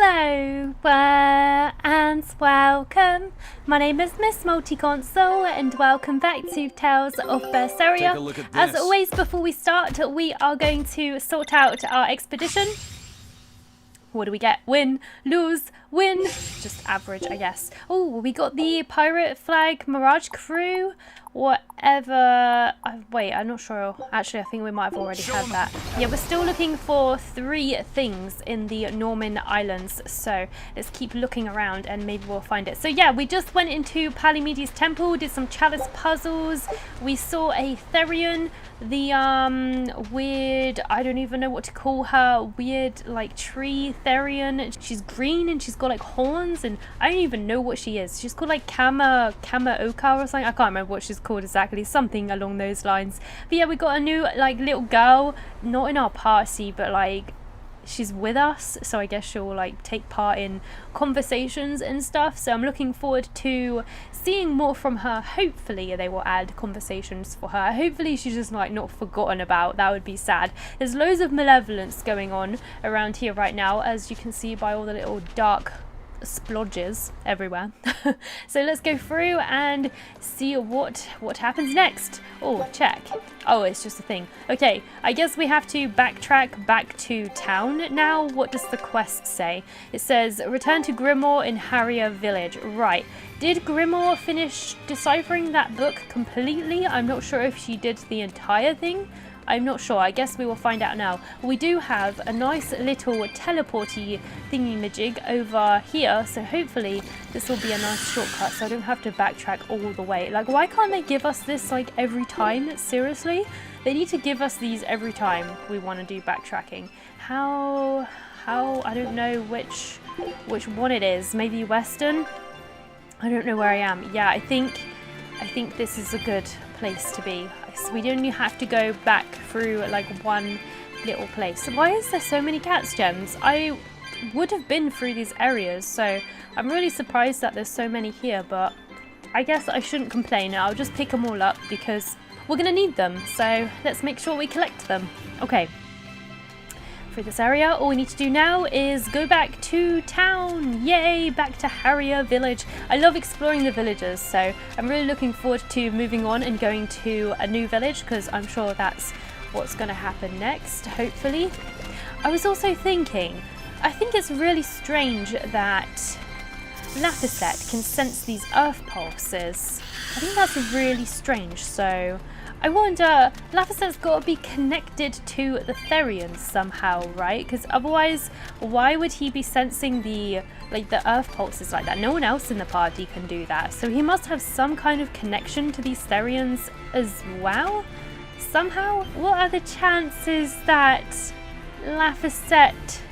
Hello and welcome. My name is Miss Multiconsole and welcome back to Tales of Berseria. As always, before we start, we are going to sort out our expedition. What do we get? Win, lose, win. Just average, I guess. Oh, we got the pirate flag Mirage crew. Whatever. Wait, I'm not sure. Actually, I think we might have already had that. Yeah, we're still looking for 3 things in the Norman Islands. So let's keep looking around and maybe we'll find it. So yeah, we just went into Palimedi's temple, did some chalice puzzles. We saw a Therian, the weird, I don't even know what to call her, weird like tree Therian. She's green and she's got like horns and I don't even know what she is. She's called like Kama Oka or something. I can't remember what she's called exactly, something along those lines. But yeah, we got a new like little girl, not in our party, but like she's with us, so I guess she'll like take part in conversations and stuff. So I'm looking forward to seeing more from her. Hopefully they will add conversations for her. Hopefully she's just like not forgotten about. That would be sad. There's loads of malevolence going on around here right now, as you can see by all the little dark splodges everywhere. So let's go through and see what happens next. Oh, check. Oh, it's just a thing. Okay, I guess we have to backtrack back to town now. What does the quest say? It says return to Grimoire in Harrier village. Right. Did Grimoire finish deciphering that book completely? I'm not sure if she did the entire thing. I'm not sure. I guess we will find out now. We do have a nice little teleporty thingy-majig over here, so hopefully this will be a nice shortcut so I don't have to backtrack all the way. Like, why can't they give us this like every time? Seriously? They need to give us these every time we want to do backtracking. How I don't know which one it is. Maybe Western? I don't know where I am. Yeah, I think this is a good place to be. So we only have to go back through like one little place. Why is there so many cats gems? I would have been through these areas, so I'm really surprised that there's so many here, but I guess I shouldn't complain. I'll just pick them all up because we're gonna need them, so let's make sure we collect them. Okay. Through this area, all we need to do now is go back to town. Yay, back to Harrier village. I love exploring the villages, so I'm really looking forward to moving on and going to a new village because I'm sure that's what's going to happen next, hopefully. I was also thinking, I think it's really strange that Laphicet can sense these earth pulses. I think that's really strange, so I wonder, Laphicet's got to be connected to the Therians somehow, right? Because otherwise, why would he be sensing the earth pulses like that? No one else in the party can do that. So he must have some kind of connection to these Therians as well? Somehow? What are the chances that Laphicet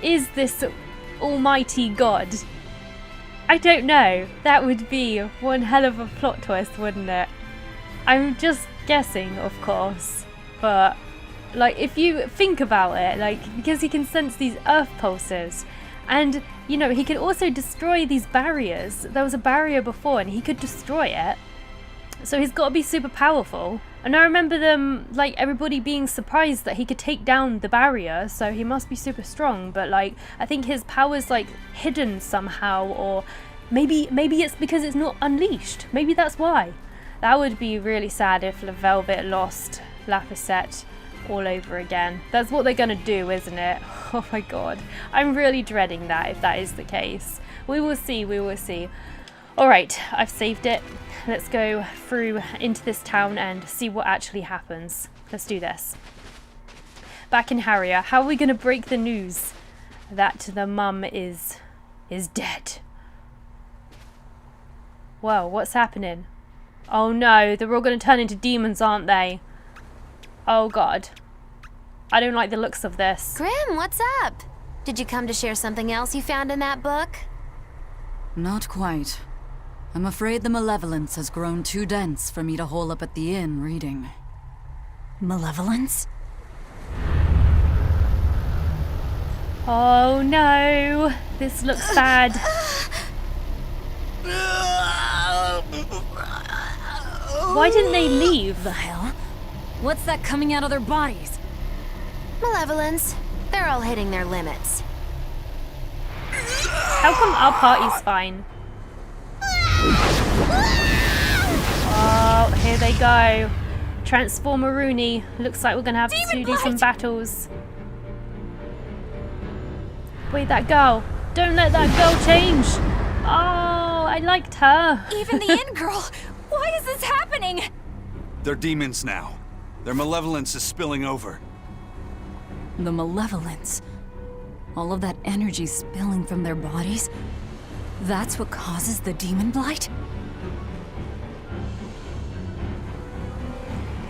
is this almighty god? I don't know. That would be one hell of a plot twist, wouldn't it? I'm just guessing, of course, but like if you think about it, like because he can sense these earth pulses and you know he can also destroy these barriers. There was a barrier before and he could destroy it, so he's got to be super powerful. And I remember them, like everybody being surprised that he could take down the barrier, so he must be super strong. But like I think his power's like hidden somehow, or maybe it's because it's not unleashed. Maybe that's why. That would be really sad if Velvet lost Laphicet all over again. That's what they're going to do, isn't it? Oh my god. I'm really dreading that if that is the case. We will see, we will see. Alright, I've saved it. Let's go through into this town and see what actually happens. Let's do this. Back in Harrier, how are we going to break the news that the mum is dead? Whoa, what's happening? Oh no, they're all going to turn into demons, aren't they? Oh god. I don't like the looks of this. Grim, what's up? Did you come to share something else you found in that book? Not quite. I'm afraid the malevolence has grown too dense for me to hole up at the inn reading. Malevolence? Oh no, this looks bad. Why didn't they leave? The hell? What's that coming out of their bodies? Malevolence. They're all hitting their limits. How come our party's fine? Oh, here they go. Transformer Rooney. Looks like we're gonna have to do some battles. Wait, that girl. Don't let that girl change. Oh, I liked her. Even the inn girl! Why is this happening? They're demons now. Their malevolence is spilling over. The Malevolence. All of that energy spilling from their bodies. That's what causes the Daemonblight?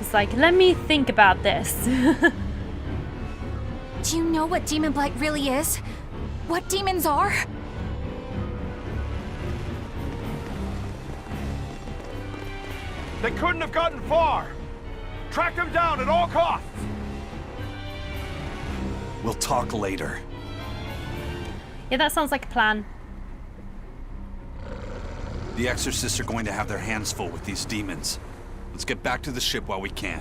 It's like, let me think about this. Do you know what Daemonblight really is? What demons are? They couldn't have gotten far. Track them down at all costs. We'll talk later. Yeah, that sounds like a plan. The exorcists are going to have their hands full with these demons. Let's get back to the ship while we can.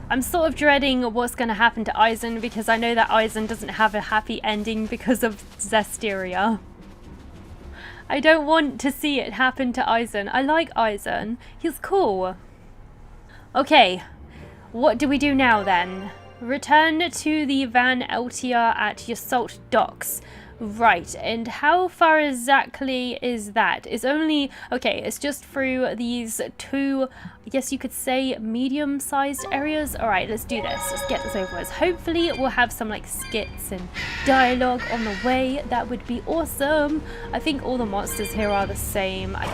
I'm sort of dreading what's going to happen to Eizen because I know that Eizen doesn't have a happy ending because of Berseria. I don't want to see it happen to Eizen. I like Eizen. He's cool. Okay, what do we do now then? Return to the Van Eltia at your salt docks. Right, and how far exactly is that? It's only, okay, it's just through these two, I guess you could say, medium-sized areas. All right, let's do this. Let's get this over with. Hopefully we'll have some like skits and dialogue on the way. That would be awesome. I think all the monsters here are the same. I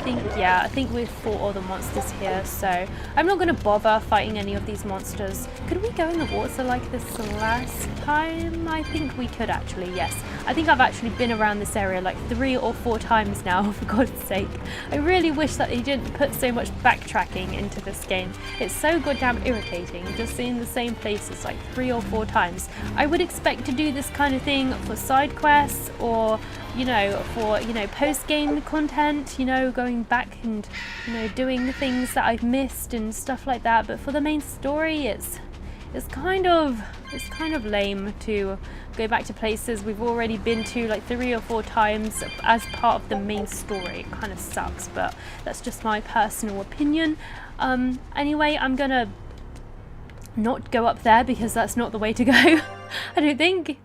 think we've fought all the monsters here, so I'm not going to bother fighting any of these monsters. Could we go in the water like this last time? I think we could actually, yes. I think I've actually been around this area like 3 or 4 times now, for God's sake. I really wish that they didn't put so much backtracking into this game. It's so goddamn irritating just seeing the same places like 3 or 4 times. I would expect to do this kind of thing for side quests or, you know, for, you know, post-game content, you know, going back and, you know, doing the things that I've missed and stuff like that. But for the main story, it's kind of lame to go back to places we've already been to like 3 or 4 times as part of the main story. It kind of sucks, but that's just my personal opinion. Anyway, I'm gonna not go up there because that's not the way to go. I don't think.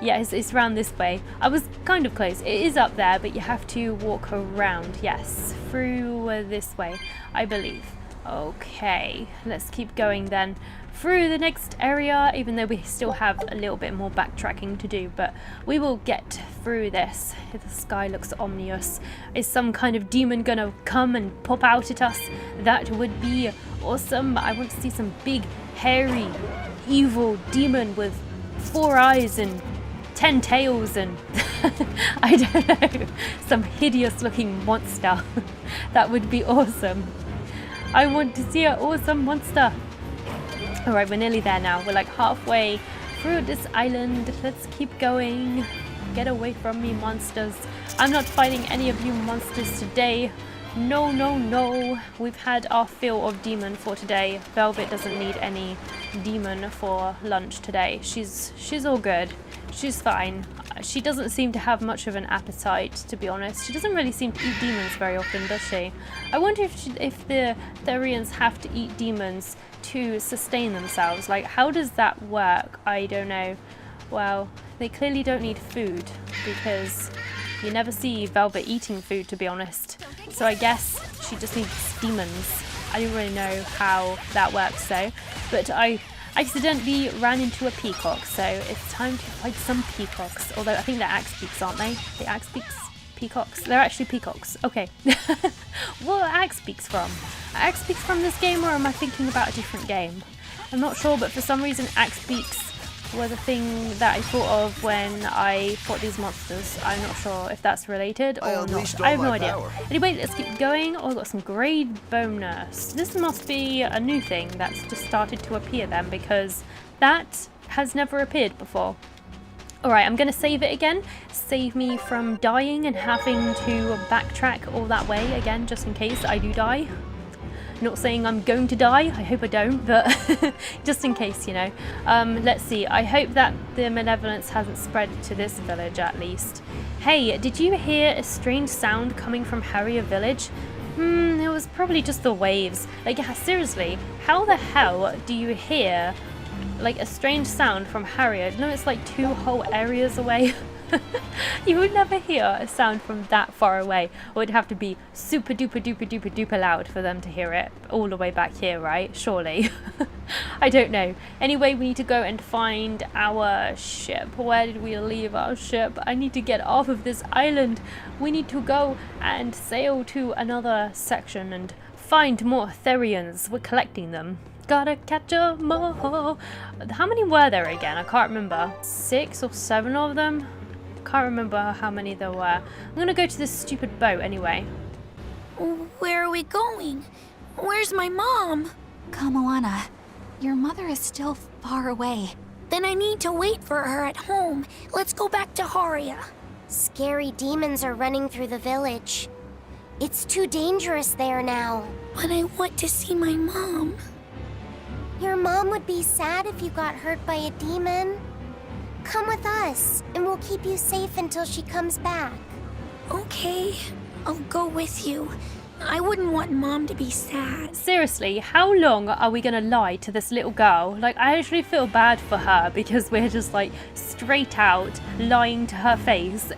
Yeah, it's around this way. I was kind of close. It is up there, but you have to walk around. Yes, through this way, I believe. Okay, let's keep going then. Through the next area, even though we still have a little bit more backtracking to do, but we will get through this. The sky looks ominous. Is some kind of demon gonna come and pop out at us? That would be awesome. I want to see some big, hairy, evil demon with 4 eyes and 10 tails and I don't know, some hideous looking monster. That would be awesome. I want to see an awesome monster. Alright, we're nearly there now. We're like halfway through this island. Let's keep going. Get away from me, monsters. I'm not fighting any of you monsters today. No, no, no. We've had our fill of demon for today. Velvet doesn't need any demon for lunch today. She's all good. She's fine. She doesn't seem to have much of an appetite, to be honest. She doesn't really seem to eat demons very often, does she? I wonder if the Therians have to eat demons to sustain themselves. Like, how does that work? I don't know. Well, they clearly don't need food because you never see Velvet eating food, to be honest. So I guess she just needs demons. I don't really know how that works though. But I accidentally ran into a peacock, so it's time to fight some peacocks. Although I think they're axe beaks, aren't they? The axe beaks? Peacocks? They're actually peacocks. Okay. What are axe beaks from? Are axe beaks from this game, or am I thinking about a different game? I'm not sure, but for some reason axe beaks were the thing that I thought of when I fought these monsters. I'm not sure if that's related or not. I have no idea. Anyway, let's keep going. Oh, I've got some grade bonus. This must be a new thing that's just started to appear then, because that has never appeared before. Alright, I'm going to save it again. Save me from dying and having to backtrack all that way again, just in case I do die. Not saying I'm going to die, I hope I don't, but just in case, you know. Let's see, I hope that the malevolence hasn't spread to this village at least. Hey, did you hear a strange sound coming from Harrier village? It was probably just the waves. Like, seriously, how the hell do you hear like a strange sound from Harrier? No, it's like 2 whole areas away. You would never hear a sound from that far away. It would have to be super duper duper duper duper loud for them to hear it all the way back here, right? Surely. I don't know. Anyway, we need to go and find our ship. Where did we leave our ship? I need to get off of this island. We need to go and sail to another section and find more Therians. We're collecting them. Gotta catch 'em all. How many were there again? I can't remember. 6 or 7 of them? Can't remember how many there were. I'm gonna go to this stupid boat anyway. Where are we going? Where's my mom? Kamoana, your mother is still far away. Then I need to wait for her at home. Let's go back to Haria. Scary demons are running through the village. It's too dangerous there now. But I want to see my mom. Your mom would be sad if you got hurt by a demon. Come with us, and we'll keep you safe until she comes back. Okay, I'll go with you. I wouldn't want Mom to be sad. Seriously, how long are we gonna lie to this little girl? Like, I actually feel bad for her because we're just like straight out lying to her face.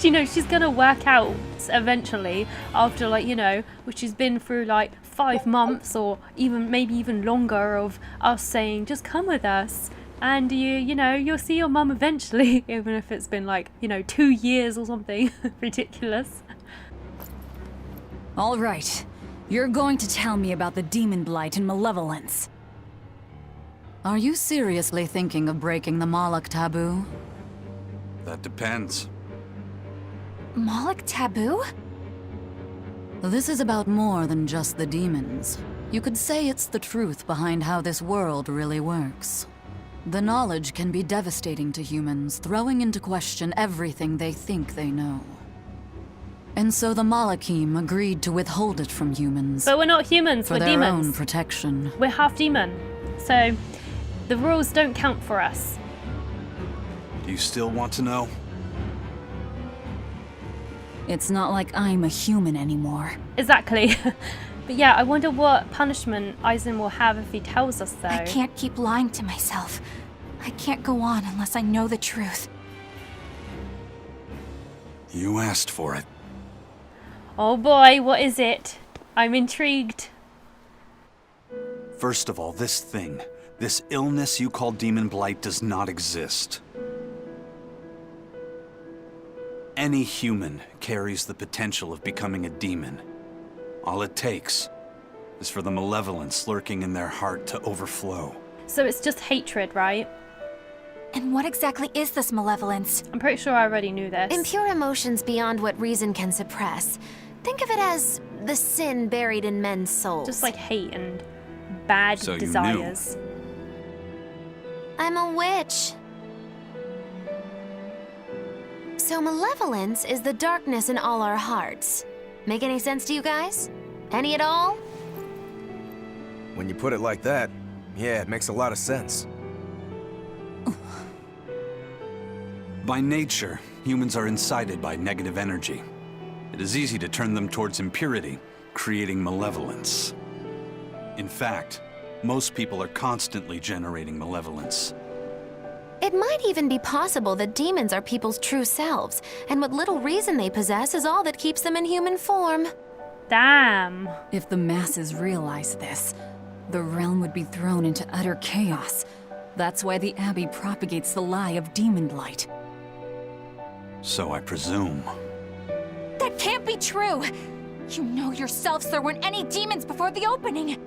You know, she's gonna work out eventually after, like, you know, which she's been through like 5 months or even maybe even longer of us saying, just come with us. And you know, you'll see your mum eventually, even if it's been like, you know, 2 years or something. Ridiculous. All right, you're going to tell me about the Daemonblight and Malevolence. Are you seriously thinking of breaking the Moloch taboo? That depends. Moloch taboo? This is about more than just the demons. You could say it's the truth behind how this world really works. The knowledge can be devastating to humans, throwing into question everything they think they know. And so the Malachim agreed to withhold it from humans. But we're not humans, for we're their demons. own protection. We're half demon. So the rules don't count for us. Do you still want to know? It's not like I'm a human anymore. Exactly. But yeah, I wonder what punishment Eizen will have if he tells us though. I can't keep lying to myself. I can't go on unless I know the truth. You asked for it. Oh boy, what is it? I'm intrigued. First of all, this thing, this illness you call Daemonblight does not exist. Any human carries the potential of becoming a demon. All it takes is for the malevolence lurking in their heart to overflow. So it's just hatred, right? And what exactly is this malevolence? I'm pretty sure I already knew this. Impure emotions beyond what reason can suppress. Think of it as the sin buried in men's souls. Just like hate and bad So you desires. I'm a witch. So malevolence is the darkness in all our hearts. Make any sense to you guys? Any at all? When you put it like that, yeah, it makes a lot of sense. By nature, humans are incited by negative energy. It is easy to turn them towards impurity, creating malevolence. In fact, most people are constantly generating malevolence. It might even be possible that demons are people's true selves, and what little reason they possess is all that keeps them in human form. Damn. If the masses realize this, the realm would be thrown into utter chaos. That's why the Abbey propagates the lie of Daemonblight. So I presume. That can't be true! You know yourselves there weren't any demons before the opening!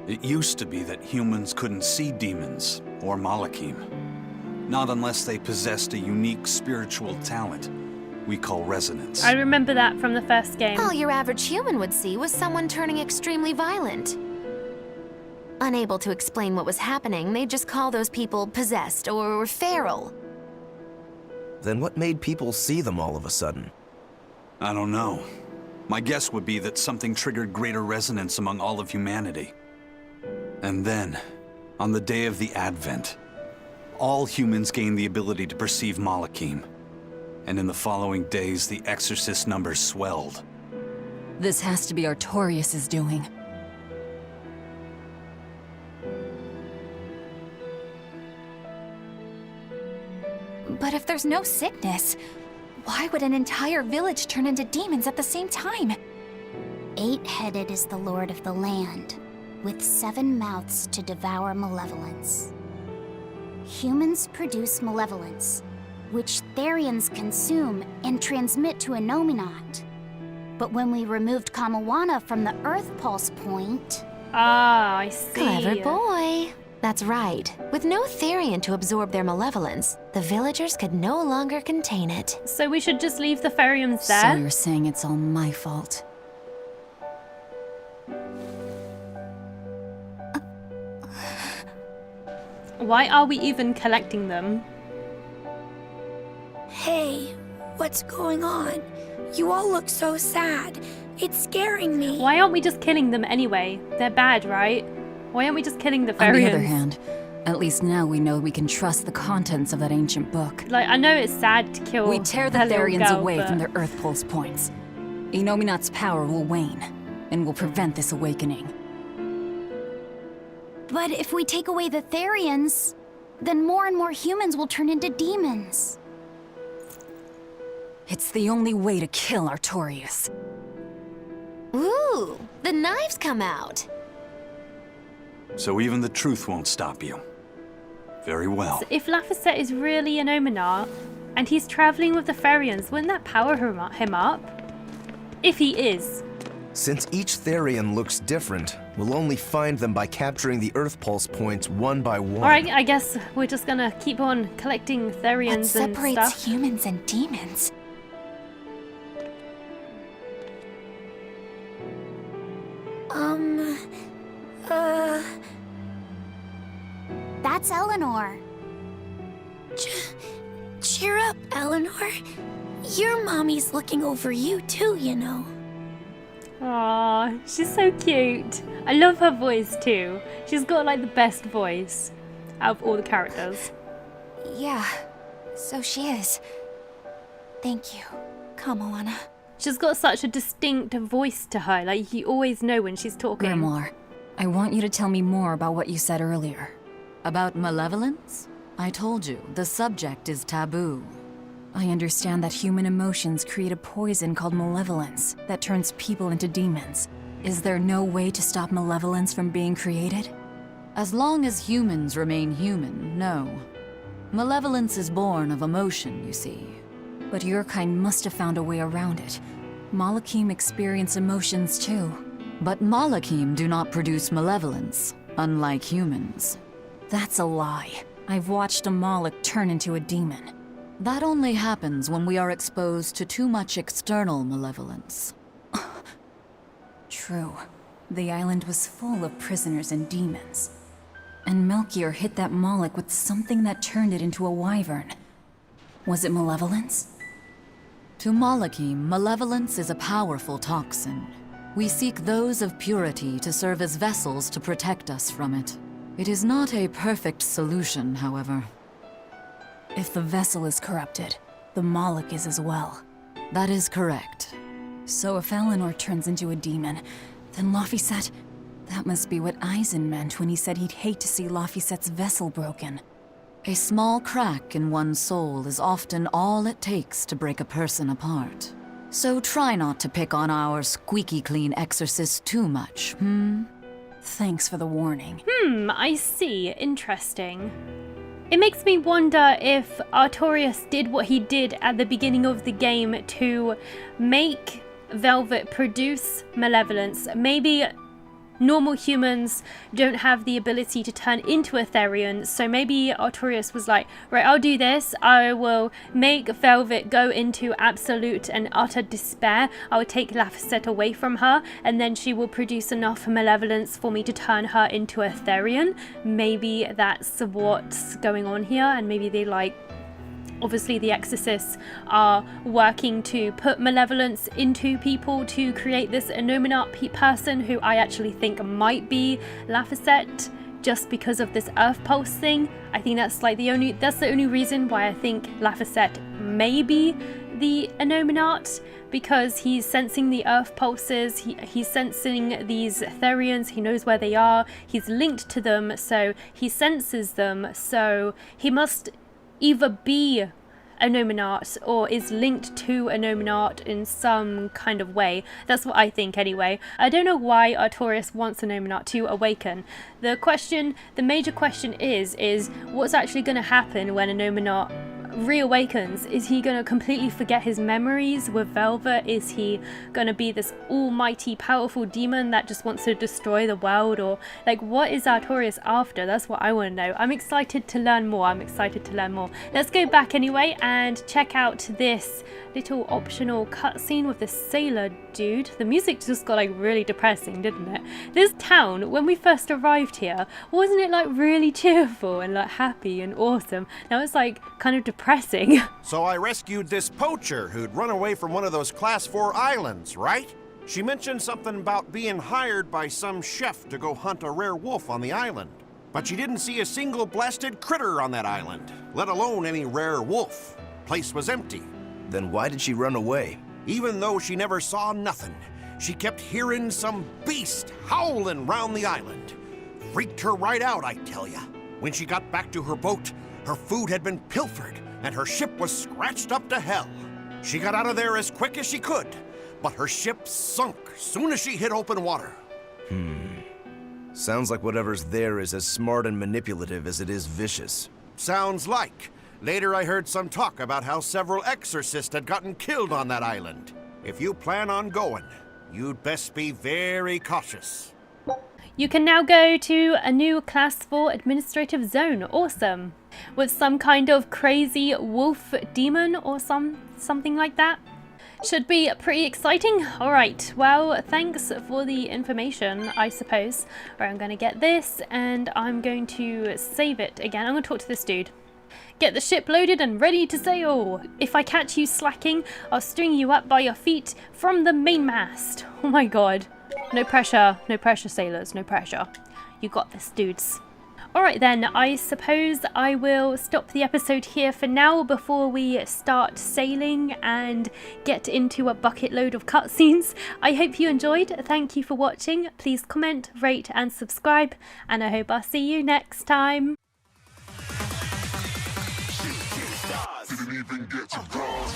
It used to be that humans couldn't see demons, or Malachim. Not unless they possessed a unique spiritual talent we call resonance. I remember that from the first game. All your average human would see was someone turning extremely violent. Unable to explain what was happening, they'd just call those people possessed or feral. Then what made people see them all of a sudden? I don't know. My guess would be that something triggered greater resonance among all of humanity. And then, on the day of the Advent, all humans gained the ability to perceive Malachim. And in the following days, the exorcist numbers swelled. This has to be Artorias' doing. But if there's no sickness, why would an entire village turn into demons at the same time? 8-headed is the lord of the land, with 7 mouths to devour malevolence. Humans produce malevolence, which Therians consume and transmit to a Nominat. But when we removed Kamawana from the Earth Pulse point... Ah, I see. Clever boy. That's right. With no Therian to absorb their malevolence, the villagers could no longer contain it. So we should just leave the Therians So there? you're saying it's all my fault? Why are we even collecting them? Hey, what's going on? You all look so sad. It's scaring me. Why aren't we just killing them anyway? They're bad, right? Why aren't we just killing the Therians? On the other hand, at least now we know we can trust the contents of that ancient book. Like, I know it's sad to kill We tear the that little Therians girl, away but... from their Earth Pulse points. Inominat's power will wane, and will prevent this awakening. But if we take away the Therians, then more and more humans will turn into demons. It's the only way to kill Artorias. Ooh, the knives come out. So even the truth won't stop you. Very well. So if Laphicet is really an Omenat, and he's traveling with the Therians, wouldn't that power him up? If he is. Since each Therian looks different, we'll only find them by capturing the Earth Pulse points one by one. Alright, I guess we're just gonna keep on collecting What Therians and separates stuff. humans and demons? That's Eleanor. Cheer up, Eleanor. Your mommy's looking over you too, you know. Aww, she's so cute. I love her voice too. She's got like the best voice out of all the characters. Yeah, so she is. Thank you, Kamawana. She's got such a distinct voice to her, like you always know when she's talking. Grimoire, I want you to tell me more about what you said earlier. About malevolence? I told you, the subject is taboo. I understand that human emotions create a poison called malevolence that turns people into demons. Is there no way to stop malevolence from being created? As long as humans remain human, no. Malevolence is born of emotion, you see. But your kind must have found a way around it. Malachim experience emotions too. But Malachim do not produce malevolence, unlike humans. That's a lie. I've watched a Malak turn into a demon. That only happens when we are exposed to too much external malevolence. True. The island was full of prisoners and demons. And Melchior hit that Malak with something that turned it into a wyvern. Was it malevolence? To Malachim, malevolence is a powerful toxin. We seek those of purity to serve as vessels to protect us from it. It is not a perfect solution, however. If the vessel is corrupted, the Malak is as well. That is correct. So if Eleanor turns into a demon, then Laphicet... That must be what Eizen meant when he said he'd hate to see Laphicet's vessel broken. A small crack in one's soul is often all it takes to break a person apart. So try not to pick on our squeaky clean exorcist too much, Thanks for the warning. I see. Interesting. It makes me wonder if Artorias did what he did at the beginning of the game to make Velvet produce malevolence. Maybe normal humans don't have the ability to turn into a Therian, so maybe Artorias was like, right, I'll do this. I will make Velvet go into absolute and utter despair. I will take Laphicet away from her, and then she will produce enough malevolence for me to turn her into a Therian. Maybe that's what's going on here, and maybe they like Obviously the exorcists are working to put malevolence into people to create this Illuminati person who I actually think might be Laphicet, just because of this earth pulse thing. I think that's the only reason why I think Laphicet may be the Illuminati, because he's sensing the earth pulses, he's sensing these Therians, he knows where they are, he's linked to them, so he senses them, so he must either be a Nominat or is linked to a Nominat in some kind of way. That's what I think anyway. I don't know why Artorias wants a Nominat to awaken. The major question is what's actually going to happen when a Nominat reawakens? Is he going to completely forget his memories with Velvet? Is he going to be this almighty powerful demon that just wants to destroy the world? Or like, what is Artorias after? That's what I want to know. I'm excited to learn more. Let's go back anyway and check out this little optional cutscene with the sailor dude. The music just got like really depressing, didn't it? This town, when we first arrived here, wasn't it like really cheerful and like happy and awesome? Now it's like kind of depressing. So I rescued this poacher who'd run away from one of those Class 4 islands, right? She mentioned something about being hired by some chef to go hunt a rare wolf on the island. But she didn't see a single blasted critter on that island, let alone any rare wolf. Place was empty. Then why did she run away? Even though she never saw nothing, she kept hearing some beast howling round the island. Freaked her right out, I tell ya. When she got back to her boat, her food had been pilfered and her ship was scratched up to hell. She got out of there as quick as she could, but her ship sunk soon as she hit open water. Sounds like whatever's there is as smart and manipulative as it is vicious. Sounds like. Later I heard some talk about how several exorcists had gotten killed on that island. If you plan on going, you'd best be very cautious. You can now go to a new Class 4 administrative zone. Awesome. With some kind of crazy wolf demon or something like that. Should be pretty exciting. Alright, well, thanks for the information, I suppose. Alright, I'm going to get this and I'm going to save it again. I'm going to talk to this dude. Get the ship loaded and ready to sail. If I catch you slacking, I'll string you up by your feet from the mainmast. Oh my god. No pressure, sailors, no pressure. You got this, dudes. Alright then, I suppose I will stop the episode here for now before we start sailing and get into a bucket load of cutscenes. I hope you enjoyed. Thank you for watching. Please comment, rate and subscribe, and I hope I'll see you next time. Didn't even get to cross.